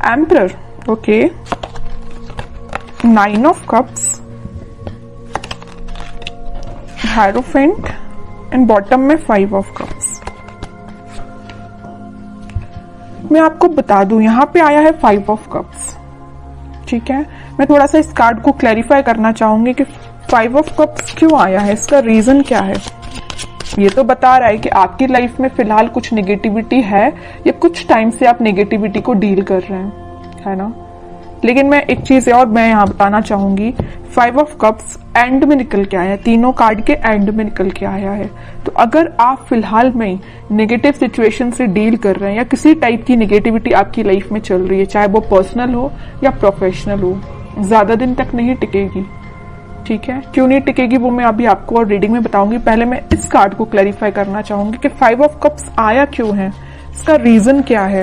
Emperor, okay, 9 of cups, hierophant and bottom में 5 of cups. मैं आपको बता दूं यहां पे आया है 5 ऑफ कप्स, ठीक है। मैं थोड़ा सा इस कार्ड को क्लैरिफाई करना चाहूंगी कि 5 ऑफ कप्स क्यों आया है, इसका रीजन क्या है। ये तो बता रहा है कि आपकी लाइफ में फिलहाल कुछ नेगेटिविटी है या कुछ टाइम से आप नेगेटिविटी को डील कर रहे हैं, है ना। लेकिन मैं एक चीज और मैं यहां बताना चाहूंगी, 5 ऑफ कप्स एंड में निकल के आया है, तीनों कार्ड के एंड में निकल के आया है। तो अगर आप फिलहाल में नेगेटिव सिचुएशन से डील कर रहे हैं या किसी टाइप की नेगेटिविटी आपकी लाइफ में चल रही है, चाहे वो पर्सनल हो या प्रोफेशनल हो, ज्यादा दिन तक नहीं टिकेगी, ठीक है। क्यों नहीं टिकेगी वो मैं अभी आपको और रीडिंग में बताऊंगी। पहले मैं इस कार्ड को क्लैरिफाई करना चाहूंगी कि 5 ऑफ कप्स आया क्यों है, इसका रीजन क्या है।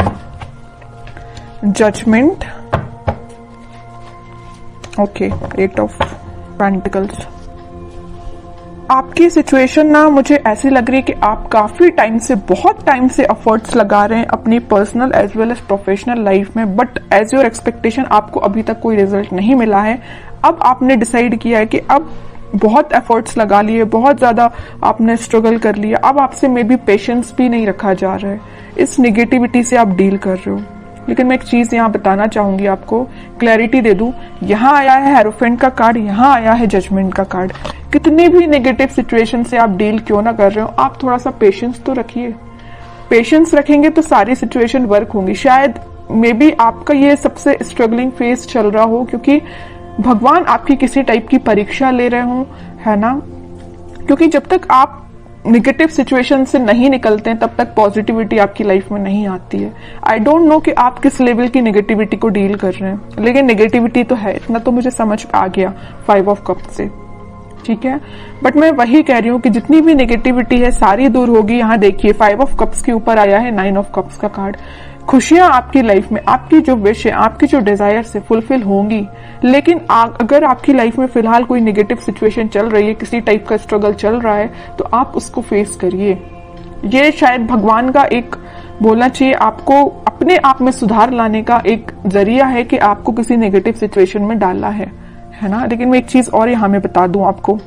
Judgment, okay, 8 of pentacles. आपकी सिचुएशन ना मुझे ऐसी लग रही है कि आप काफी टाइम से, बहुत टाइम से एफर्ट्स लगा रहे हैं अपनी personal as well as professional life में, बट एज योर एक्सपेक्टेशन आपको अभी तक कोई रिजल्ट नहीं मिला है। अब आपने डिसाइड किया है कि अब बहुत एफर्ट्स लगा लिए, बहुत ज्यादा आपने स्ट्रगल कर लिया, अब आपसे मे बी पेशेंस भी नहीं रखा जा रहा है, इस निगेटिविटी से आप डील कर रहे हो। लेकिन मैं एक चीज यहाँ बताना चाहूंगी, आपको क्लैरिटी दे दूं। यहाँ आया है हेरोफेंट का कार्ड, यहाँ आया है जजमेंट का कार्ड। कितनी भी नेगेटिव सिचुएशन से आप डील क्यों ना कर रहे हो, आप थोड़ा सा पेशेंस तो रखिए। पेशेंस रखेंगे तो सारी सिचुएशन वर्क होंगी। शायद मे बी आपका ये सबसे स्ट्रगलिंग फेज चल रहा हो, क्योंकि भगवान आपकी किसी टाइप की परीक्षा ले रहे हो, है ना। क्योंकि जब तक आप निगेटिव सिचुएशन से नहीं निकलते हैं तब तक पॉजिटिविटी आपकी लाइफ में नहीं आती है। आई डोंट नो कि आप किस लेवल की नेगेटिविटी को डील कर रहे हैं, लेकिन नेगेटिविटी तो है, इतना तो मुझे समझ आ गया 5 ऑफ कप से, ठीक है। बट मैं वही कह रही हूँ कि जितनी भी नेगेटिविटी है सारी दूर होगी। यहाँ देखिए 5 ऑफ कप्स के ऊपर आया है 9 ऑफ कप्स का कार्ड। खुशियां आपकी लाइफ में, आपकी जो विश है, आपकी जो डिजायर से फुलफिल होंगी। लेकिन अगर आपकी लाइफ में फिलहाल कोई नेगेटिव सिचुएशन चल रही है, किसी टाइप का स्ट्रगल चल रहा है, तो आप उसको फेस करिए। ये शायद भगवान का एक बोलना चाहिए आपको अपने आप में सुधार लाने का एक जरिया है कि आपको किसी नेगेटिव सिचुएशन में डाला है ना। लेकिन मैं एक चीज और यहां में बता दूं आपको,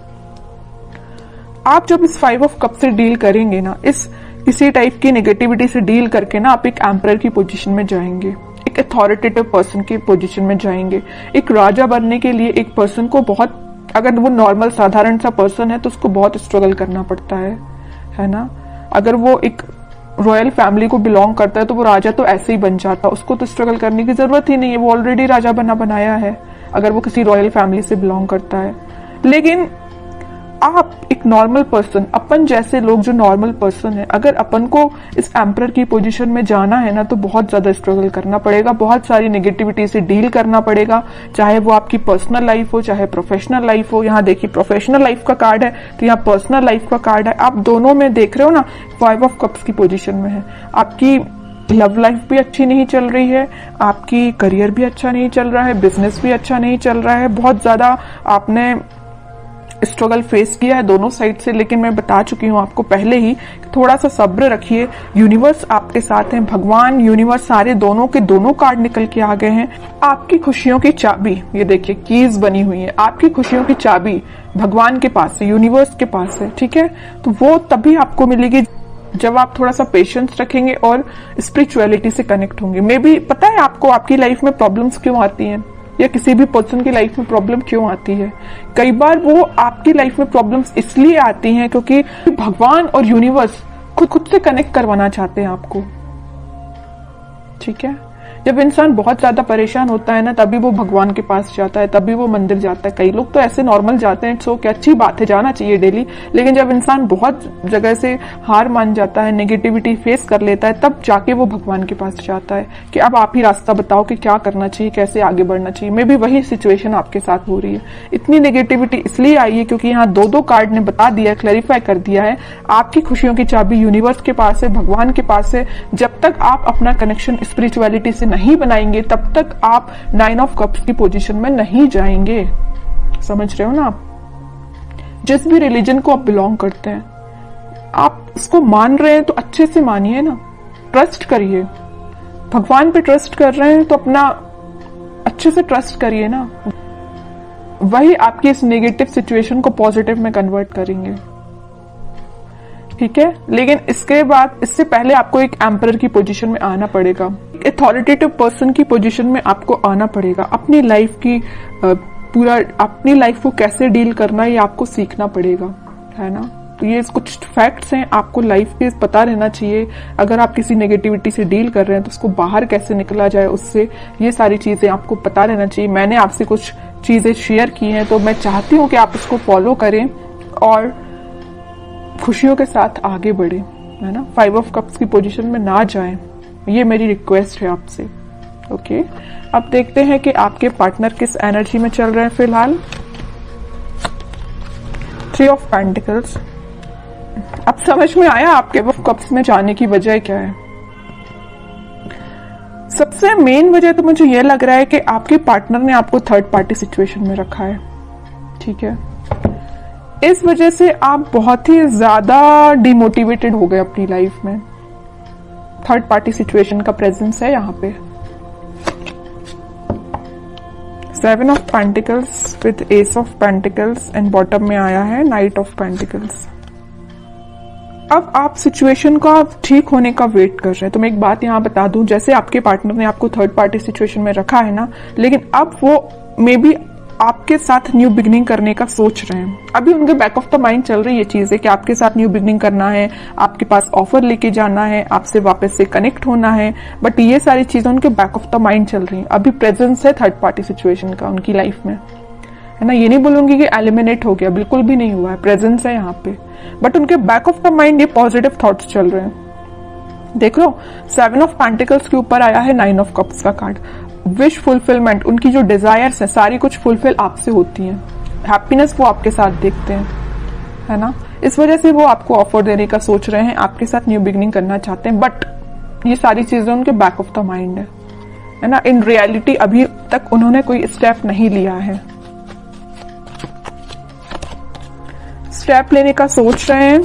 आप जब इस 5 ऑफ कप से डील करेंगे ना, इस किसी टाइप की नेगेटिविटी से डील करके ना, आप एक एम्परर की पोजीशन में जाएंगे, एक अथॉरिटेटिव पर्सन की पोजीशन में जाएंगे। एक राजा बनने के लिए एक पर्सन को बहुत, अगर वो नॉर्मल साधारण सा पर्सन है तो उसको बहुत स्ट्रगल करना पड़ता है ना। अगर वो एक रॉयल फैमिली को बिलोंग करता है तो वो राजा तो ऐसे ही बन जाता, उसको तो स्ट्रगल करने की जरूरत ही नहीं है, वो ऑलरेडी राजा बनाया है अगर वो किसी रॉयल फैमिली से बिलोंग करता है। लेकिन आप एक नॉर्मल पर्सन, अपन जैसे लोग जो नॉर्मल पर्सन है, अगर अपन को इस एम्परर की पोजीशन में जाना है ना, तो बहुत ज्यादा स्ट्रगल करना पड़ेगा, बहुत सारी नेगेटिविटी से डील करना पड़ेगा, चाहे वो आपकी पर्सनल लाइफ हो चाहे प्रोफेशनल लाइफ हो। यहाँ देखिए प्रोफेशनल लाइफ का कार्ड है तो यहाँ पर्सनल लाइफ का कार्ड है। आप दोनों में देख रहे हो ना, 5 ऑफ कप्स की पोजीशन में है। आपकी लव लाइफ भी अच्छी नहीं चल रही है, आपकी करियर भी अच्छा नहीं चल रहा है, बिजनेस भी अच्छा नहीं चल रहा है, बहुत ज्यादा आपने स्ट्रगल फेस किया है दोनों साइड से। लेकिन मैं बता चुकी हूं आपको पहले ही, थोड़ा सा सब्र रखिए, यूनिवर्स आपके साथ है, भगवान यूनिवर्स सारे दोनों के दोनों कार्ड निकल के आ गए हैं। आपकी खुशियों की चाबी, ये देखिए कीज बनी हुई है, आपकी खुशियों की चाबी भगवान के पास है, यूनिवर्स के पास है, ठीक है। तो वो तभी आपको मिलेगी जब आप थोड़ा सा पेशेंस रखेंगे और स्पिरिचुअलिटी से कनेक्ट होंगे। मे बी पता है आपको आपकी लाइफ में प्रॉब्लम्स क्यों आती हैं, या किसी भी पर्सन की लाइफ में प्रॉब्लम क्यों आती है। कई बार वो आपकी लाइफ में प्रॉब्लम्स इसलिए आती हैं क्योंकि भगवान और यूनिवर्स खुद से कनेक्ट करवाना चाहते हैं आपको, ठीक है। जब इंसान बहुत ज्यादा परेशान होता है ना, तभी वो भगवान के पास जाता है, तभी वो मंदिर जाता है। कई लोग तो ऐसे नॉर्मल जाते हैं, सो क्या अच्छी बात है, जाना चाहिए डेली। लेकिन जब इंसान बहुत जगह से हार मान जाता है, नेगेटिविटी फेस कर लेता है, तब जाके वो भगवान के पास जाता है कि अब आप ही रास्ता बताओ कि क्या करना चाहिए, कैसे आगे बढ़ना चाहिए। मे बी वही सिचुएशन आपके साथ हो रही है। इतनी नेगेटिविटी इसलिए आई है क्योंकि यहाँ दो कार्ड ने बता दिया, क्लैरिफाई कर दिया है, आपकी खुशियों की चाबी यूनिवर्स के पास है, भगवान के पास है। जब तक आप अपना कनेक्शन स्पिरिचुअलिटी से नहीं बनाएंगे तब तक आप 9 ऑफ कप्स की पोजीशन में नहीं जाएंगे। समझ रहे हो ना आप? जिस भी रिलीजन को आप बिलोंग करते हैं, आप इसको मान रहे हैं तो अच्छे से मानिए ना, ट्रस्ट करिए। भगवान पे ट्रस्ट कर रहे हैं तो अपना अच्छे से ट्रस्ट करिए ना, वही आपकी इस नेगेटिव सिचुएशन को पॉजिटिव में कन्वर्ट करेंगे। ठीक है, लेकिन इसके बाद, इससे पहले आपको एक एम्परर की पोजीशन में आना पड़ेगा, अथॉरिटेटिव पर्सन की पोजीशन में आपको आना पड़ेगा। अपनी लाइफ की अपनी लाइफ को कैसे डील करना है ये आपको सीखना पड़ेगा, है ना। तो ये कुछ फैक्ट्स हैं, आपको लाइफ के पता रहना चाहिए। अगर आप किसी नेगेटिविटी से डील कर रहे हैं तो उसको बाहर कैसे निकला जाए उससे, ये सारी चीजें आपको पता रहना चाहिए। मैंने आपसे कुछ चीजें शेयर की हैं तो मैं चाहती हूँ कि आप उसको फॉलो करें और खुशियों के साथ आगे बढ़े, है ना। 5 ऑफ कप्स की पोजीशन में ना जाएं, ये मेरी रिक्वेस्ट है आपसे। ओके, अब देखते हैं कि आपके पार्टनर किस एनर्जी में चल रहे हैं फिलहाल। 3 ऑफ पेंटिकल्स। अब समझ में आया आपके कप्स में जाने की वजह क्या है। सबसे मेन वजह तो मुझे यह लग रहा है कि आपके पार्टनर ने आपको थर्ड पार्टी सिचुएशन में रखा है। ठीक है, इस वजह से आप बहुत ही ज्यादा डिमोटिवेटेड हो गए अपनी लाइफ में। थर्ड पार्टी सिचुएशन का प्रेजेंस है यहाँ पे। 7 of pentacles with S of pentacles and bottom में आया है नाइट ऑफ पेंटिकल्स। अब आप सिचुएशन का ठीक होने का वेट कर रहे हैं। तो मैं एक बात यहाँ बता दूं, जैसे आपके पार्टनर ने आपको थर्ड पार्टी सिचुएशन में रखा है ना, लेकिन अब वो मे बी आपके साथ न्यू बिगनिंग करने का सोच रहे हैं। अभी उनके बैक ऑफ द माइंड चल रही है चीज है कि आपके साथ न्यू बिगनिंग करना है, आपके पास ऑफर लेके जाना है, आपसे वापस से कनेक्ट होना है, बट ये सारी चीजें उनके बैक ऑफ द माइंड चल रही है। अभी प्रेजेंस है थर्ड पार्टी सिचुएशन का उनकी लाइफ में, है ना। ये नहीं बोलूंगी कि एलिमिनेट हो गया, बिल्कुल भी नहीं हुआ है, प्रेजेंस है यहाँ पे, बट उनके बैक ऑफ द माइंड ये पॉजिटिव थॉट्स चल रहे हैं। देख लो, 7 ऑफ पेंटिकल्स के ऊपर आया है 9 ऑफ कप्स का कार्ड। विश फुलफिलमेंट, उनकी जो डिजायर्स है सारी कुछ फुलफिल आपसे होती हैं। हैप्पीनेस वो आपके साथ देखते हैं, है ना। इस वजह से वो आपको ऑफर देने का सोच रहे हैं, आपके साथ न्यू बिगनिंग करना चाहते हैं, बट ये सारी चीजें उनके बैक ऑफ द माइंड है ना। इन रियलिटी अभी तक उन्होंने कोई स्टेप नहीं लिया है, स्टेप लेने का सोच रहे हैं।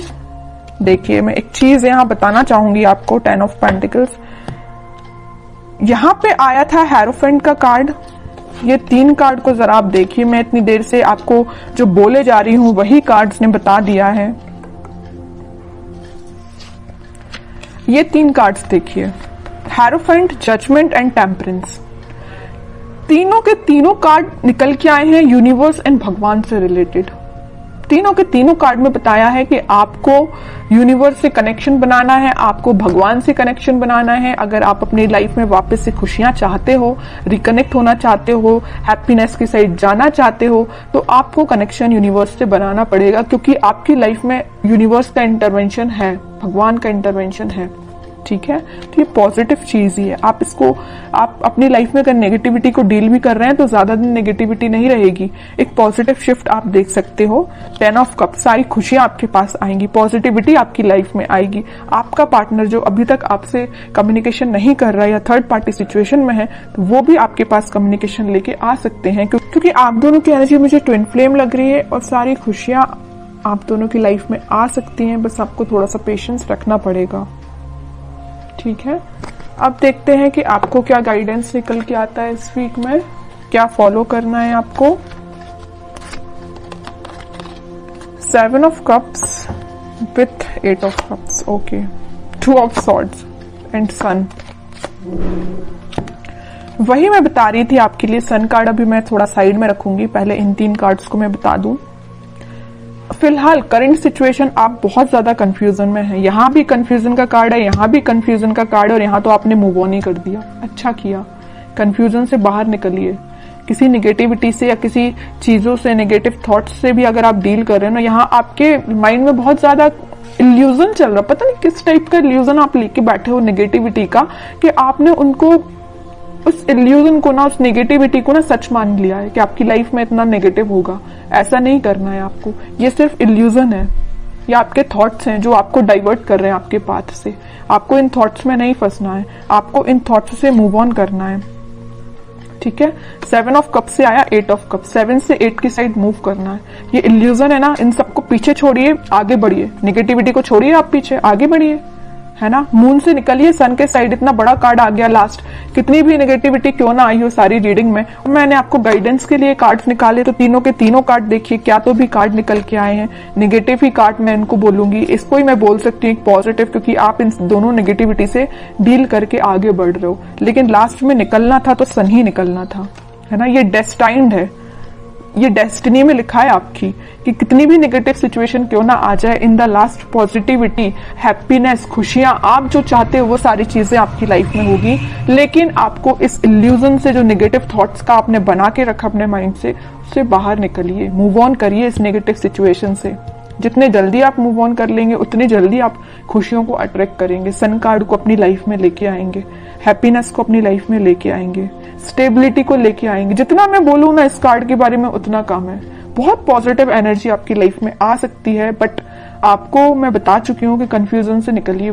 देखिए, मैं एक चीज यहां बताना चाहूंगी आपको। 10 ऑफ पेंटिकल्स यहां पे आया था, हेरोफेंट का कार्ड। ये 3 कार्ड को जरा आप देखिए, मैं इतनी देर से आपको जो बोले जा रही हूं वही कार्ड्स ने बता दिया है। ये 3 कार्ड्स देखिए, हेरोफेंट, जजमेंट एंड टेम्परेंस। तीनों के तीनों कार्ड निकल के आए हैं यूनिवर्स एंड भगवान से रिलेटेड। तीनों के तीनों कार्ड में बताया है कि आपको यूनिवर्स से कनेक्शन बनाना है, आपको भगवान से कनेक्शन बनाना है। अगर आप अपनी लाइफ में वापस से खुशियां चाहते हो, रिकनेक्ट होना चाहते हो, हैप्पीनेस की साइड जाना चाहते हो, तो आपको कनेक्शन यूनिवर्स से बनाना पड़ेगा, क्योंकि आपकी लाइफ में यूनिवर्स का इंटरवेंशन है, भगवान का इंटरवेंशन है। ठीक है, तो ये पॉजिटिव चीज ही है। आप अपनी लाइफ में अगर नेगेटिविटी को डील भी कर रहे हैं तो ज्यादा दिन नेगेटिविटी नहीं रहेगी, एक पॉजिटिव शिफ्ट आप देख सकते हो। 10 ऑफ कप, सारी खुशियां आपके पास आएंगी, पॉजिटिविटी आपकी लाइफ में आएगी। आपका पार्टनर जो अभी तक आपसे कम्युनिकेशन नहीं कर रहा है या थर्ड पार्टी सिचुएशन में है, तो वो भी आपके पास कम्युनिकेशन लेके आ सकते हैं, क्योंकि आप दोनों की एनर्जी मुझे ट्विन फ्लेम लग रही है और सारी खुशियां आप दोनों की लाइफ में आ सकती हैं। बस आपको थोड़ा सा पेशेंस रखना पड़ेगा। ठीक है, अब देखते हैं कि आपको क्या गाइडेंस निकल के आता है इस वीक में, क्या फॉलो करना है आपको। 7 of cups with 8 of cups, okay. 2 of swords and sun. वही मैं बता रही थी आपके लिए। सन कार्ड अभी मैं थोड़ा साइड में रखूंगी, पहले इन 3 कार्ड्स को मैं बता दूं। फिलहाल करंट सिचुएशन आप बहुत ज्यादा कंफ्यूजन में हैं। यहां भी कंफ्यूजन का कार्ड है, यहां भी कंफ्यूजन का कार्ड है, और यहां तो आपने मूव ऑन ही कर दिया। अच्छा किया, कंफ्यूजन से बाहर निकलिए। किसी नेगेटिविटी से या किसी चीजों से, नेगेटिव थॉट्स से भी अगर आप डील कर रहे हो ना, यहाँ आपके माइंड में बहुत ज्यादा इल्यूजन चल रहा, पता नहीं किस टाइप का इल्यूजन आप लेके बैठे हो नेगेटिविटी का, कि आपने उनको, उस इल्यूजन को ना, उस नेगेटिविटी को ना सच मान लिया है कि आपकी लाइफ में इतना नेगेटिव होगा। ऐसा नहीं करना है आपको, ये सिर्फ इल्यूजन है, ये आपके थॉट्स हैं जो आपको डाइवर्ट कर रहे हैं आपके पाथ से। आपको इन थॉट्स में नहीं फंसना है, आपको इन थॉट्स से मूव ऑन करना है। ठीक है, 7 ऑफ कप से आया 8 ऑफ कप, 7 से 8 की साइड मूव करना है। ये इल्यूजन है ना, इन सबको पीछे छोड़िए, आगे बढ़िए। नेगेटिविटी को छोड़िए, आप पीछे आगे बढ़िए, है ना। मून से निकलिए, सन के साइड इतना बड़ा कार्ड आ गया लास्ट, कितनी भी नेगेटिविटी क्यों ना आई हो सारी रीडिंग में। मैंने आपको गाइडेंस के लिए कार्ड्स निकाले तो तीनों के तीनों कार्ड देखिए, क्या तो भी कार्ड निकल के आए हैं। नेगेटिव ही कार्ड मैं इनको बोलूंगी, इसको ही मैं बोल सकती हूँ पॉजिटिव, क्योंकि आप इन दोनों नेगेटिविटी से डील करके आगे बढ़ रहे हो। लेकिन लास्ट में निकलना था तो सन ही निकलना था, है ना। ये डेस्टाइन्ड है, ये डेस्टिनी में लिखा है आपकी कि कितनी भी नेगेटिव सिचुएशन क्यों ना आ जाए, in the last positivity, happiness, खुशियां, आप जो चाहते हो वो सारी चीजें आपकी लाइफ में होगी। लेकिन आपको इस इल्यूजन से, जो नेगेटिव थॉट्स का आपने बना के रखा अपने माइंड से, उससे बाहर निकलिए, मूव ऑन करिए इस नेगेटिव सिचुएशन से। जितने जल्दी आप मूव ऑन कर लेंगे उतनी जल्दी आप खुशियों को अट्रैक्ट करेंगे, सन कार्ड को अपनी लाइफ में लेके आएंगे, हैप्पीनेस को अपनी लाइफ में लेके आएंगे, स्टेबिलिटी को लेके आएंगे। जितना मैं बोलूं ना इस कार्ड के बारे में उतना कम है। बहुत पॉजिटिव एनर्जी आपकी लाइफ में आ सकती है, बट आपको मैं बता चुकी हूँ कि कंफ्यूजन से निकलिए।